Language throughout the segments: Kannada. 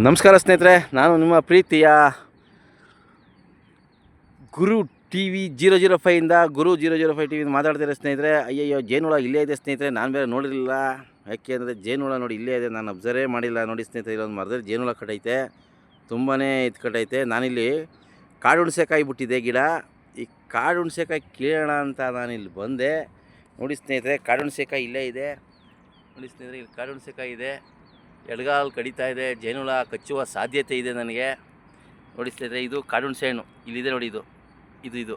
ನಮಸ್ಕಾರ ಸ್ನೇಹಿತರೆ, ನಾನು ನಿಮ್ಮ ಪ್ರೀತಿಯ ಗುರು TV 005 ಗುರು 005 ಟಿವಿಯಿಂದ ಮಾತಾಡ್ತಿರೋ ಸ್ನೇಹಿತರೆ. ಅಯ್ಯಯ್ಯೋ, ಜೇನುಹುಳ ಇಲ್ಲೇ ಇದೆ ಸ್ನೇಹಿತರೆ. ನಾನು ಬೇರೆ ನೋಡಿರಲಿಲ್ಲ. ಯಾಕೆ ಅಂದರೆ ಜೇನುಹುಳ ನೋಡಿ ಇಲ್ಲೇ ಇದೆ, ನಾನು ಅಬ್ಸರ್ವೇ ಮಾಡಿಲ್ಲ. ನೋಡಿ ಸ್ನೇಹಿತರೆ, ಇಲ್ಲೊಂದು ಮರದಲ್ಲಿ ಜೇನುಹುಳ ಕಟ್ಟೈತೆ, ತುಂಬಾ ಕಟ್ಟೈತೆ. ನಾನಿಲ್ಲಿ ಕಾಡು ಹುಣಸೆಕಾಯಿ ಬಿಟ್ಟಿದ್ದೆ ಗಿಡ. ಈ ಕಾಡು ಹುಣಸೆಕಾಯಿ ಕೀಳೋಣ ಅಂತ ನಾನಿಲ್ಲಿ ಬಂದೆ. ನೋಡಿ ಸ್ನೇಹಿತರೆ, ಕಾಡು ಹುಣಸೆಕಾಯಿ ಇಲ್ಲೇ ಇದೆ. ನೋಡಿ ಸ್ನೇಹಿತರೆ, ಇಲ್ಲಿ ಕಾಡು ಹುಣಸೆಕಾಯಿ ಇದೆ. ಎಡಗಾಲು ಕಡಿತಾ ಇದೆ, ಜೇನುಹುಳ ಕಚ್ಚುವ ಸಾಧ್ಯತೆ ಇದೆ ನನಗೆ. ನೋಡಿ ಸ್ನೇಹಿತರೆ, ಇದು ಕಾಡು ಹುಣಸೆ ಹಣ್ಣು ಇಲ್ಲಿದೆ ನೋಡಿ. ಇದು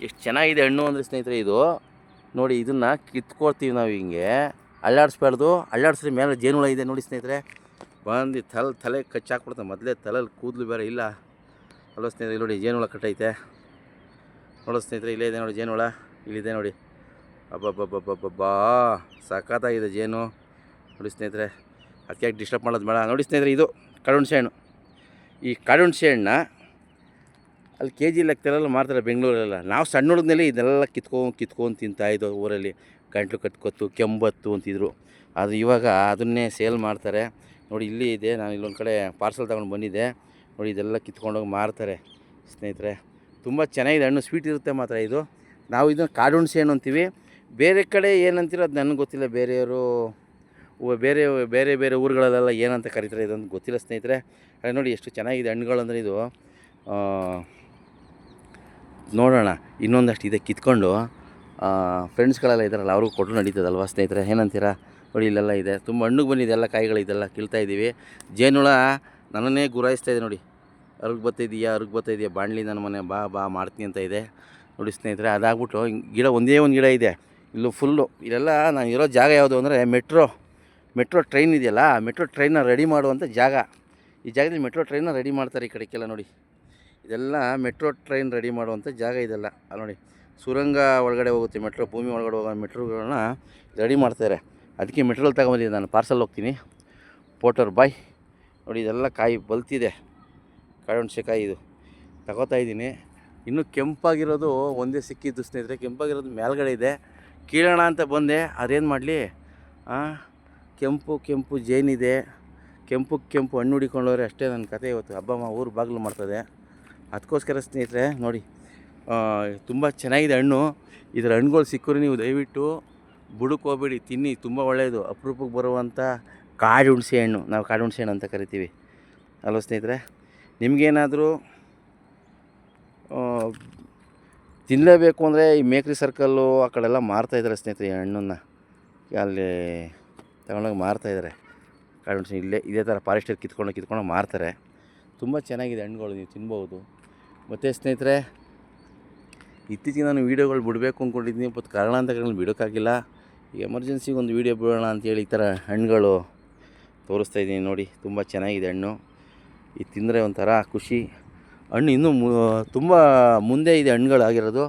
ಎಷ್ಟು ಚೆನ್ನಾಗಿದೆ ಹಣ್ಣು ಅಂದರೆ ಸ್ನೇಹಿತರೆ, ಇದು ನೋಡಿ. ಇದನ್ನು ಕಿತ್ಕೊಳ್ತೀವಿ ನಾವು, ಹಿಂಗೆ ಅಳ್ಳಾಡಿಸ್ಬಾರ್ದು. ಅಳ್ಳಾಡಿಸ್ರೆ ಮೇಲೆ ಜೇನುಹುಳ ಇದೆ ನೋಡಿ ಸ್ನೇಹಿತರೆ. ಬಂದು ತಲೆ ಕಚ್ಚಾಕ್ಬಿಡ್ತಾನೆ. ಮೊದಲೇ ತಲೆಯಲ್ಲಿ ಕೂದಲು ಬೇರೆ ಇಲ್ಲ ಅಲ್ವ ಸ್ನೇಹಿತರೆ. ನೋಡಿ ಜೇನುಹುಳ ಕಟ್ಟೈತೆ ನೋಡೋ ಸ್ನೇಹಿತರೆ. ಇಲ್ಲೇ ಇದೆ ನೋಡಿ ಜೇನುಹುಳ, ಇಲ್ಲಿದೆ ನೋಡಿ. ಅಬ್ಬಬ್ಬಬ್ಬಬ್ಬಬ್ಬಾ, ಸಖತ್ತಾಗಿದೆ ಜೇನು. ನೋಡಿ ಸ್ನೇಹಿತರೆ, ಅದಕ್ಕೆ ಡಿಸ್ಟರ್ಬ್ ಮಾಡೋದು ಬೇಡ. ನೋಡಿ ಸ್ನೇಹಿತರೆ, ಇದು ಕಾಡು ಹುಣಸೆ ಹಣ್ಣು. ಈ ಕಾಡು ಹುಣಸೆ ಹಣ್ಣನ್ನ ಅಲ್ಲಿ KG ಲೆಕ್ಕದಲ್ಲೆಲ್ಲ ಮಾರ್ತಾರೆ ಬೆಂಗಳೂರೆಲ್ಲ. ನಾವು ಸಣ್ಣ ಹುಡುಗನಲ್ಲಿ ಇದೆಲ್ಲ ಕಿತ್ಕೊಂಡು ತಿಂತಾಯಿದ್ದೋ ಊರಲ್ಲಿ. ಗಂಟ್ಲು ಕಟ್ಕೊತ್ತು, ಕೆಂಬತ್ತು ಅಂತಿದ್ರು. ಆದರೆ ಇವಾಗ ಅದನ್ನೇ ಸೇಲ್ ಮಾಡ್ತಾರೆ ನೋಡಿ. ಇಲ್ಲಿ ಇದೆ, ನಾನು ಇಲ್ಲೊಂದು ಕಡೆ ಪಾರ್ಸಲ್ ತಗೊಂಡು ಬಂದಿದ್ದೆ ನೋಡಿ. ಇದೆಲ್ಲ ಕಿತ್ಕೊಂಡೋಗಿ ಮಾರ್ತಾರೆ ಸ್ನೇಹಿತರೆ. ತುಂಬ ಚೆನ್ನಾಗಿದೆ ಹಣ್ಣು, ಸ್ವೀಟ್ ಇರುತ್ತೆ ಮಾತ್ರ ಇದು. ನಾವು ಇದನ್ನು ಕಾಡು ಹುಣಸೆ ಹಣ್ಣು ಅಂತೀವಿ. ಬೇರೆ ಕಡೆ ಏನಂತೀರೋ ಅದು ನನಗೆ ಗೊತ್ತಿಲ್ಲ. ಬೇರೆಯವರು ಬೇರೆ ಊರುಗಳಲ್ಲೆಲ್ಲ ಏನಂತ ಕರೀತಾರೆ ಇದೊಂದು ಗೊತ್ತಿಲ್ಲ ಸ್ನೇಹಿತರೆ. ಅದೇ ನೋಡಿ ಎಷ್ಟು ಚೆನ್ನಾಗಿದೆ ಹಣ್ಣುಗಳು ಅಂದರೆ ಇದು. ನೋಡೋಣ, ಇನ್ನೊಂದಷ್ಟು ಇದೆ ಕಿತ್ಕೊಂಡು. ಫ್ರೆಂಡ್ಸ್ಗಳೆಲ್ಲ ಇದ್ದಾರಲ್ಲ, ಅವ್ರಿಗೂ ಕೊಟ್ಟರು ನಡೀತದಲ್ವ ಸ್ನೇಹಿತರೆ, ಏನಂತೀರಾ? ನೋಡಿ ಇಲ್ಲೆಲ್ಲ ಇದೆ, ತುಂಬ ಹಣ್ಣಿಗೆ ಬಂದಿದೆ ಎಲ್ಲ ಕಾಯಿಗಳು. ಇದೆಲ್ಲ ಕೀಳ್ತಾಯಿದ್ದೀವಿ. ಜೇನುಹುಳ ನನ್ನನ್ನೇ ಗುರಾಯಿಸ್ತಾ ಇದೆ ನೋಡಿ. ಅರ್ಗೆ ಬರ್ತಾಯಿದೆಯಾ ಬಾಣಲಿ, ನನ್ನ ಮನೆ ಬಾ ಮಾಡ್ತೀನಿ ಅಂತ ಇದೆ ನೋಡಿ ಸ್ನೇಹಿತರೆ. ಅದಾಗ್ಬಿಟ್ಟು ಗಿಡ ಒಂದೇ ಒಂದು ಗಿಡ ಇದೆ ಇಲ್ಲೂ ಫುಲ್ಲು. ಇಲ್ಲೆಲ್ಲ ನಾನು ಇರೋ ಜಾಗ ಯಾವುದು ಅಂದರೆ ಮೆಟ್ರೋ ಟ್ರೈನ್ ಇದೆಯಲ್ಲ, ಮೆಟ್ರೋ ಟ್ರೈನ್ನ ರೆಡಿ ಮಾಡುವಂಥ ಜಾಗ. ಈ ಜಾಗದಲ್ಲಿ ಮೆಟ್ರೋ ಟ್ರೈನ್ನ ರೆಡಿ ಮಾಡ್ತಾರೆ ಈ ಕಡೆಗೆಲ್ಲ ನೋಡಿ. ಇದೆಲ್ಲ ಮೆಟ್ರೋ ಟ್ರೈನ್ ರೆಡಿ ಮಾಡುವಂಥ ಜಾಗ ಇದೆಲ್ಲ. ಅಲ್ಲಿ ನೋಡಿ, ಸುರಂಗ ಒಳಗಡೆ ಹೋಗುತ್ತೆ ಮೆಟ್ರೋ, ಭೂಮಿ ಒಳಗಡೆ ಹೋಗೋ ಮೆಟ್ರೋಗಳನ್ನ ರೆಡಿ ಮಾಡ್ತಾರೆ. ಅದಕ್ಕೆ ಮೆಟ್ರೋಲ್ಲಿ ತಗೊಂಬಂದಿದ್ದೆ ನಾನು. ಪಾರ್ಸಲ್ ಹೋಗ್ತೀನಿ, ಪೋಟರ್ ಬಾಯ್. ನೋಡಿ ಇದೆಲ್ಲ ಕಾಯಿ ಬಲ್ತಿದೆ, ಕಾಡು ಹುಣಸೆಕಾಯಿ ಇದು ತಗೋತಾ ಇದ್ದೀನಿ. ಇನ್ನೂ ಕೆಂಪಾಗಿರೋದು ಒಂದೇ ಸಿಕ್ಕಿದ್ದು ಸ್ನೇಹಿತರೆ. ಕೆಂಪಾಗಿರೋದು ಮೇಲ್ಗಡೆ ಇದೆ, ಕೀಳೋಣ ಅಂತ ಬಂದೆ. ಅದೇನು ಮಾಡಲಿ, ಕೆಂಪು ಜೇನಿದೆ. ಕೆಂಪು ಹಣ್ಣು ಹುಡಿಕೊಂಡವ್ರೆ ಅಷ್ಟೇ ನನ್ನ ಕತೆ ಇವತ್ತು. ಹಬ್ಬ ಊರು ಬಾಗಿಲು ಮಾಡ್ತದೆ. ಅದಕ್ಕೋಸ್ಕರ ಸ್ನೇಹಿತರೆ ನೋಡಿ, ತುಂಬ ಚೆನ್ನಾಗಿದೆ ಹಣ್ಣು. ಇದರ ಹಣ್ಣುಗಳು ಸಿಕ್ಕರೆ ನೀವು ದಯವಿಟ್ಟು ಬುಡಕ್ಕೆ ಹೋಗ್ಬೇಡಿ, ತಿನ್ನಿ, ತುಂಬ ಒಳ್ಳೆಯದು. ಅಪರೂಪಕ್ಕೆ ಬರುವಂಥ ಕಾಡು ಹುಣಸೆ ಹಣ್ಣು, ನಾವು ಕಾಡು ಹುಣಸೆ ಹಣ್ಣು ಅಂತ ಕರಿತೀವಿ ಅಲ್ವ ಸ್ನೇಹಿತರೆ. ನಿಮಗೇನಾದರೂ ತಿನ್ನಲೇಬೇಕು ಅಂದರೆ ಈ ಮೇಕ್ರಿ ಸರ್ಕಲ್ಲು ಆ ಕಡೆಲ್ಲ ಮಾರ್ತಾಯಿದ್ದಾರೆ ಸ್ನೇಹಿತರೆ. ಈ ಹಣ್ಣನ್ನು ಅಲ್ಲಿ ತಗೊಂಡೋಗಿ ಮಾರ್ತಾಯಿದ್ದಾರೆ. ಕಾಡು ಹುಣಸೆ ಇದೇ ಥರ ಫಾರೆಸ್ಟಲ್ಲಿ ಕಿತ್ಕೊಂಡು ಮಾರ್ತಾರೆ. ತುಂಬ ಚೆನ್ನಾಗಿದೆ ಹಣ್ಣುಗಳು, ನೀವು ತಿನ್ಬೋದು. ಮತ್ತು ಸ್ನೇಹಿತರೆ, ಇತ್ತೀಚೆಗೆ ನಾನು ವೀಡಿಯೋಗಳು ಬಿಡಬೇಕು ಅಂದ್ಕೊಂಡಿದ್ದೀನಿ, ಬಟ್ ಕಾರಣಾಂತರಗಳಲ್ಲಿ ಬಿಡೋಕ್ಕಾಗಿಲ್ಲ. ಈಗ ಎಮರ್ಜೆನ್ಸಿಗೆ ಒಂದು ವೀಡಿಯೋ ಬಿಡೋಣ ಅಂತೇಳಿ ಈ ಥರ ಹಣ್ಣುಗಳು ತೋರಿಸ್ತಾಯಿದ್ದೀನಿ ನೋಡಿ. ತುಂಬ ಚೆನ್ನಾಗಿದೆ ಹಣ್ಣು. ಇದು ತಿಂದರೆ ಒಂಥರ ಖುಷಿ. ಹಣ್ಣು ಇನ್ನೂ ತುಂಬ ಮುಂದೆ ಇದೆ ಹಣ್ಣುಗಳಾಗಿರೋದು.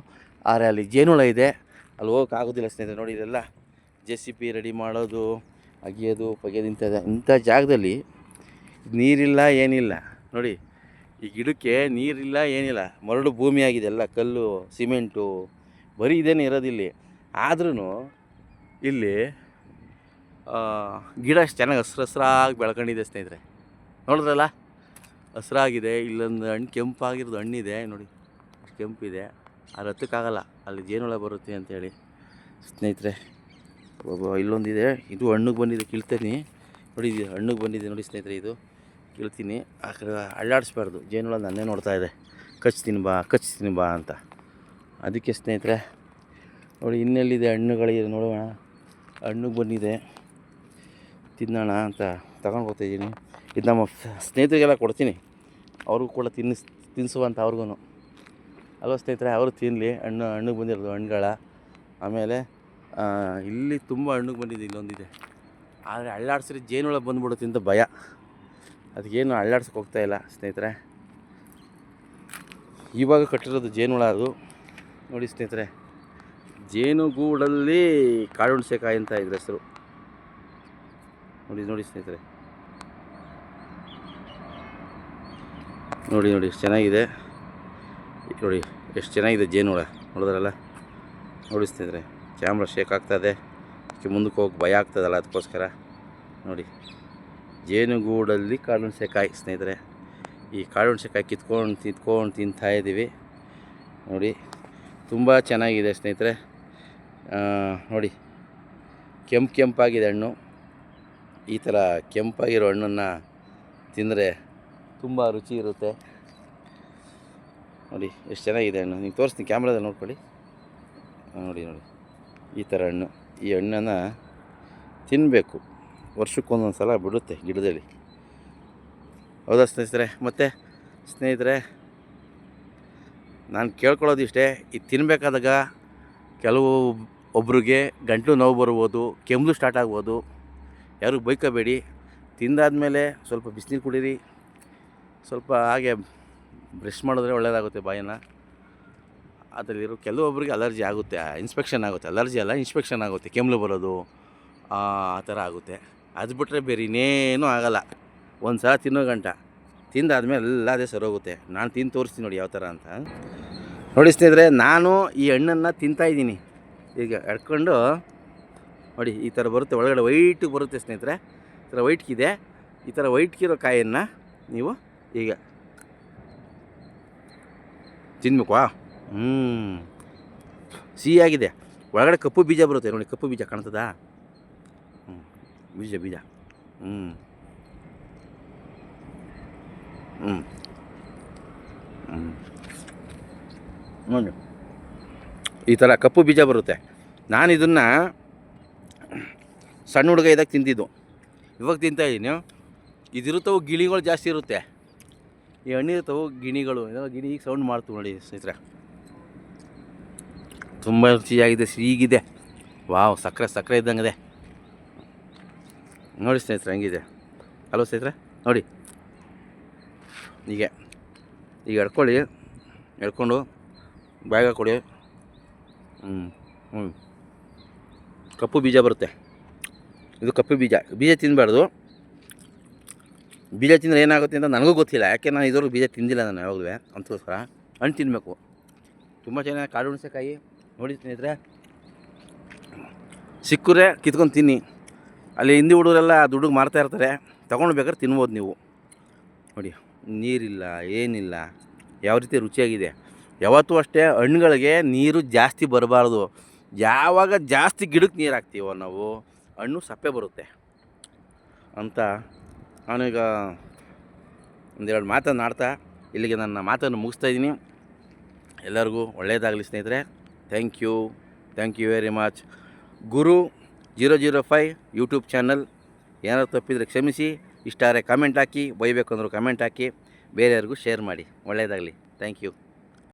ಆದರೆ ಅಲ್ಲಿ ಜೇನುಹುಳ ಇದೆ, ಅಲ್ಲಿ ಹೋಗೋಕ್ಕಾಗೋದಿಲ್ಲ ಸ್ನೇಹಿತರೆ. ನೋಡಿ ಇದೆಲ್ಲ JCB ರೆಡಿ ಮಾಡೋದು, ಅಗಿಯೋದು ಇಂಥ ಜಾಗದಲ್ಲಿ ನೀರಿಲ್ಲ ಏನಿಲ್ಲ ನೋಡಿ. ಈ ಗಿಡಕ್ಕೆ ನೀರಿಲ್ಲ ಏನಿಲ್ಲ, ಮರಳು ಭೂಮಿ ಆಗಿದೆ, ಎಲ್ಲ ಕಲ್ಲು ಸಿಮೆಂಟು ಬರೀ ಇದೇನೇ ಇರೋದಿಲ್ಲಿ. ಆದ್ರೂ ಇಲ್ಲಿ ಗಿಡ ಅಷ್ಟು ಚೆನ್ನಾಗಿ ಹಸ್ರಾಗಿ ಬೆಳ್ಕೊಂಡಿದೆ ಸ್ನೇಹಿತರೆ. ನೋಡಿದ್ರಲ್ಲ, ಹಸ್ರಾಗಿದೆ. ಇಲ್ಲೊಂದು ಹಣ್ಣು ಕೆಂಪಾಗಿರೋದು ಹಣ್ಣಿದೆ ನೋಡಿ, ಕೆಂಪಿದೆ. ಅದು ಹತ್ತಕ್ಕಾಗಲ್ಲ, ಅಲ್ಲಿ ಜೇನುಹುಳ ಬರುತ್ತೆ ಅಂಥೇಳಿ ಸ್ನೇಹಿತರೆ. ಇಲ್ಲೊಂದಿದೆ, ಇದು ಹಣ್ಣಿಗೆ ಬಂದಿದೆ, ಕೀಳ್ತೀನಿ ನೋಡಿ. ಇದು ಹಣ್ಣಿಗೆ ಬಂದಿದೆ ನೋಡಿ ಸ್ನೇಹಿತರೆ, ಇದು ಕೀಳ್ತೀನಿ. ಆ ಕಡೆ ಅಳ್ಳಾಡಿಸ್ಬಾರ್ದು, ಜೇನುಹುಳ ನನ್ನೇ ನೋಡ್ತಾ ಇದೆ, ಕಚ್ತೀನಿ ಬಾ ಅಂತ. ಅದಕ್ಕೆ ಸ್ನೇಹಿತರೆ ನೋಡಿ, ಇನ್ನೆಲ್ಲಿದೆ ಹಣ್ಣುಗಳಿದೆ ನೋಡೋಣ. ಹಣ್ಣಿಗೆ ಬಂದಿದೆ, ತಿನ್ನೋಣ ಅಂತ ತಗೊಂಡು ಹೋಗ್ತಾಯಿದ್ದೀನಿ. ಇದು ನಮ್ಮ ಸ್ನೇಹಿತರಿಗೆಲ್ಲ ಕೊಡ್ತೀನಿ, ಅವ್ರಿಗೂ ಕೂಡ ತಿನ್ನಿಸುವಂಥ ಅವ್ರಿಗೂ ಅಲ್ವ ಸ್ನೇಹಿತರೆ. ಅವರು ತಿನ್ನಲಿ ಹಣ್ಣಿಗೆ ಬಂದಿರೋದು ಹಣ್ಣುಗಳ. ಆಮೇಲೆ ಇಲ್ಲಿ ತುಂಬ ಹಣ್ಣಿಗೆ ಬಂದಿದೆ, ಇಲ್ಲೊಂದಿದೆ. ಆದರೆ ಅಳ್ಳಾಡಿಸ್ರೆ ಜೇನುಹುಳ ಬಂದ್ಬಿಡುತ್ತೆ ಅಂತ ಭಯ, ಅದಕ್ಕೇನು ಅಳ್ಳಾಡ್ಸಕ್ಕೆ ಹೋಗ್ತಾಯಿಲ್ಲ ಸ್ನೇಹಿತರೆ. ಇವಾಗ ಕಟ್ಟಿರೋದು ಜೇನುಹುಳ ಅದು ನೋಡಿ ಸ್ನೇಹಿತರೆ. ಜೇನುಗೂಡಲ್ಲಿ ಕಾಡು ಹುಣಸೆಕಾಯಿ ಅಂತ ಇದ್ರ ಹೆಸರು. ನೋಡಿ ಸ್ನೇಹಿತರೆ, ನೋಡಿ ಎಷ್ಟು ಚೆನ್ನಾಗಿದೆ ನೋಡಿ, ಎಷ್ಟು ಚೆನ್ನಾಗಿದೆ ಜೇನುಹುಳ. ನೋಡಿದ್ರಲ್ಲ ನೋಡಿ ಸ್ನೇಹಿತರೆ. ಕ್ಯಾಮ್ರಾ ಶೇಕ್ ಆಗ್ತಾಯಿದೆ, ಮುಂದಕ್ಕೆ ಹೋಗಿ ಭಯ ಆಗ್ತದಲ್ಲ, ಅದಕ್ಕೋಸ್ಕರ ನೋಡಿ ಜೇನುಗೂಡಲ್ಲಿ ಕಾಳುಮೆಣಸಿನಕಾಯಿ ಸ್ನೇಹಿತರೆ. ಈ ಕಾಳುಮೆಣಸಿನಕಾಯಿ ಕಿತ್ಕೊಂಡು ತಿಂತಾಯಿದ್ದೀವಿ ನೋಡಿ. ತುಂಬ ಚೆನ್ನಾಗಿದೆ ಸ್ನೇಹಿತರೆ. ನೋಡಿ ಕೆಂಪಾಗಿದೆ ಹಣ್ಣು. ಈ ಥರ ಕೆಂಪಾಗಿರೋ ಹಣ್ಣನ್ನು ತಿಂದರೆ ತುಂಬ ರುಚಿ ಇರುತ್ತೆ ನೋಡಿ. ಎಷ್ಟು ಚೆನ್ನಾಗಿದೆ ಹಣ್ಣು. ನೀವು ತೋರಿಸ್ತೀನಿ ಕ್ಯಾಮ್ರಾದಲ್ಲಿ ನೋಡ್ಕೊಳ್ಳಿ. ನೋಡಿ ಈ ಥರ ಹಣ್ಣು. ಈ ಹಣ್ಣನ್ನು ತಿನ್ನಬೇಕು. ವರ್ಷಕ್ಕೊಂದೊಂದು ಸಲ ಬಿಡುತ್ತೆ ಗಿಡದಲ್ಲಿ. ಹೌದಾ ಸ್ನೇಹಿತರೆ? ಮತ್ತು ಸ್ನೇಹಿತರೆ, ನಾನು ಕೇಳ್ಕೊಳ್ಳೋದು ಇಷ್ಟೇ. ಇದು ತಿನ್ನಬೇಕಾದಾಗ ಒಬ್ರಿಗೆ ಗಂಟಲು ನೋವು ಬರ್ಬೋದು, ಕೆಮ್ಮು ಸ್ಟಾರ್ಟ್ ಆಗ್ಬೋದು. ಯಾರು ಬೈಕೋಬೇಡಿ. ತಿಂದಾದ್ಮೇಲೆ ಸ್ವಲ್ಪ ಬಿಸಿನೀರು ಕುಡೀರಿ. ಸ್ವಲ್ಪ ಹಾಗೆ ಬ್ರಷ್ ಮಾಡಿದ್ರೆ ಒಳ್ಳೆಯದಾಗುತ್ತೆ ಬಾಯನ್ನು. ಅದರಲ್ಲಿರೋ ಕೆಲವೊಬ್ಬರಿಗೆ ಅಲರ್ಜಿ ಆಗುತ್ತೆ, ಇನ್ಸ್ಪೆಕ್ಷನ್ ಆಗುತ್ತೆ. ಅಲರ್ಜಿ ಅಲ್ಲ, ಇನ್ಸ್ಪೆಕ್ಷನ್ ಆಗುತ್ತೆ. ಕೆಮ್ಮು ಬರೋದು ಆ ಥರ ಆಗುತ್ತೆ. ಅದು ಬಿಟ್ಟರೆ ಬೇರೆ ಇನ್ನೇನೂ ಆಗೋಲ್ಲ. ಒಂದು ಸಲ ತಿನ್ನೋ ಗಂಟ ತಿಂದಾದ್ಮೇಲೆ ಎಲ್ಲ ಅದೇ ಸರೋಗುತ್ತೆ. ನಾನು ತಿಂದು ತೋರಿಸ್ತೀನಿ ನೋಡಿ ಯಾವ ಥರ ಅಂತ. ನೋಡಿ ಸ್ನೇಹಿತರೆ, ನಾನು ಈ ಹಣ್ಣನ್ನು ತಿಂತಾಯಿದ್ದೀನಿ. ಈಗ ಎಡ್ಕೊಂಡು ನೋಡಿ ಈ ಥರ ಬರುತ್ತೆ. ಒಳಗಡೆ ವೈಟಿಗೆ ಬರುತ್ತೆ ಸ್ನೇಹಿತರೆ. ಈ ಥರ ವೈಟ್ಗಿದೆ. ಈ ಥರ ವೈಟ್ಗಿರೋ ಕಾಯನ್ನು ನೀವು ಈಗ ತಿನ್ನಬೇಕು. ಸಿಹಿಯಾಗಿದೆ. ಒಳಗಡೆ ಕಪ್ಪು ಬೀಜ ಬರುತ್ತೆ ನೋಡಿ. ಕಪ್ಪು ಬೀಜ ಕಾಣ್ತದಾ? ಬೀಜ ನೋಡಿ ಈ ಥರ ಕಪ್ಪು ಬೀಜ ಬರುತ್ತೆ. ನಾನು ಇದನ್ನು ಸಣ್ಣ ಹುಡುಗ ಇದ್ದಾಗ ತಿಂತಿದ್ದು. ಇವಾಗ ತಿಂತಾಯಿದ್ದೀನಿ. ಇದಿರುತ್ತವು ಗಿಣಿಗಳು ಜಾಸ್ತಿ ಇರುತ್ತೆ. ಈ ಹಣ್ಣಿರ್ತವೆ ಗಿಣಿಗಳು. ಗಿಣಿ ಈಗ ಸೌಂಡ್ ಮಾಡ್ತೀವಿ ನೋಡಿ ಸ್ನೇಹಿತರೆ. ತುಂಬ ರುಚಿಯಾಗಿದೆ, ಸಿಹಿಗಿದೆ. ವಾವ್, ಸಕ್ಕರೆ ಇದ್ದಂಗಿದೆ ನೋಡಿ ಸ್ನೇಹಿತರೆ. ಹಂಗಿದೆ ಅಲ್ವ ಸ್ನೇಹಿತರೆ? ನೋಡಿ ಈಗ ಎಡ್ಕೊಂಡು ಬ್ಯಾಗ ಕೊಡಿ. ಕಪ್ಪು ಬೀಜ ಬರುತ್ತೆ. ಇದು ಕಪ್ಪು ಬೀಜ ತಿನ್ನಬಾರ್ದು. ಬೀಜ ತಿಂದರೆ ಏನಾಗುತ್ತೆ ಅಂತ ನನಗೂ ಗೊತ್ತಿಲ್ಲ. ಯಾಕೆ ನಾನು ಇದ್ರೂ ಬೀಜ ತಿಂದಿಲ್ಲ ನಾನು ಯಾವಾಗಲೂ. ಅಂಥಕ್ಕೋಸ್ಕರ ಹಣ್ಣು ತಿನ್ನಬೇಕು. ತುಂಬ ಚೆನ್ನಾಗಿ ಕಾಳುಮೆಣಸಿನಕಾಯಿ ನೋಡಿ ಸ್ನೇಹಿತರೆ. ಸಿಕ್ಕರೆ ಕಿತ್ಕೊಂಡು ತಿನ್ನಿ. ಅಲ್ಲಿ ಹಿಂದಿ ಹುಡುಗರೆಲ್ಲ ದುಡ್ಡಿಗೆ ಮಾರ್ತಾಯಿರ್ತಾರೆ. ತೊಗೊಂಡು ಬೇಕಾದ್ರೆ ತಿನ್ಬೋದು ನೀವು. ನೋಡಿ ನೀರಿಲ್ಲ, ಏನಿಲ್ಲ, ಯಾವ ರೀತಿ ರುಚಿಯಾಗಿದೆ. ಯಾವತ್ತೂ ಅಷ್ಟೇ ಹಣ್ಣುಗಳಿಗೆ ನೀರು ಜಾಸ್ತಿ ಬರಬಾರ್ದು. ಯಾವಾಗ ಜಾಸ್ತಿ ಗಿಡಕ್ಕೆ ನೀರು ಹಾಕ್ತೀವೋ ನಾವು, ಹಣ್ಣು ಸಪ್ಪೆ ಬರುತ್ತೆ ಅಂತ ನಾನೀಗ ಒಂದೆರಡು ಮಾತನ್ನು ಇಲ್ಲಿಗೆ ನನ್ನ ಮಾತನ್ನು ಮುಗಿಸ್ತಾಯಿದ್ದೀನಿ. ಎಲ್ಲರಿಗೂ ಒಳ್ಳೆಯದಾಗಲಿ ಸ್ನೇಹಿತರೆ. Thank you very much. Guru 005 YouTube channel. ಏನಾದ್ರು ತಪ್ಪಿದರೆ ಕ್ಷಮಿಸಿ. ಇಷ್ಟಾರೆ ಕಮೆಂಟ್ ಹಾಕಿ, ಬೈಬೇಕಂದ್ರೂ ಕಮೆಂಟ್ ಹಾಕಿ, ಬೇರೆಯವ್ರಿಗೂ ಶೇರ್ ಮಾಡಿ. ಒಳ್ಳೆಯದಾಗಲಿ. Thank you.